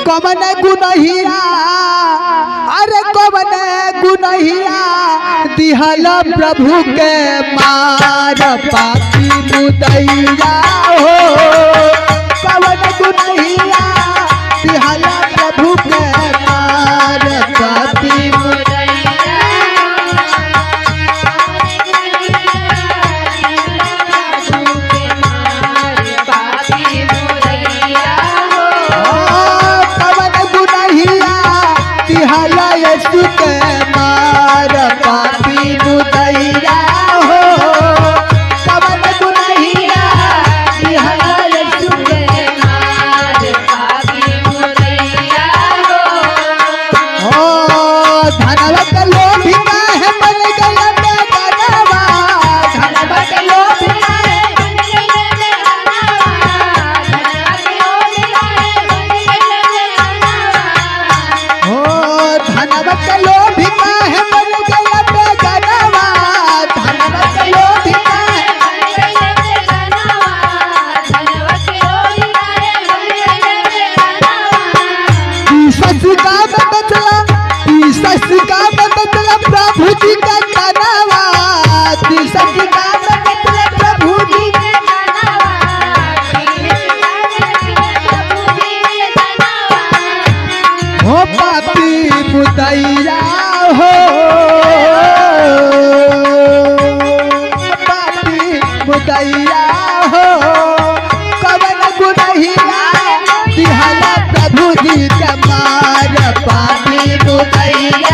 कवन गुनहिया अरे कवन गुनहिया दिहल प्रभु के मार पापी मुदैया हो कवन गुनहिया दिहल प्रभु के मार पापी मुदैया कवन गुनहिया दिहल यीशु के मार पापी मुदैया हो कवन गुनहिया दिहल यीशु के मार पापी मुदैया हो धनवा के लोभी काहे बन गया बेगनवा धनवा के लोभी काहे बन गया हो धनवा के लोभी काहे बन गया बेगनवा धनवा के लोभी काहे ससुका में बदला प्रभु जी का तनावा ससुका में बदला प्रभु जी का हो पापी मुदैया हो पापी मुदैया हो कवन गुनहिया दिहल प्रभु जी का मार पापी मुदैया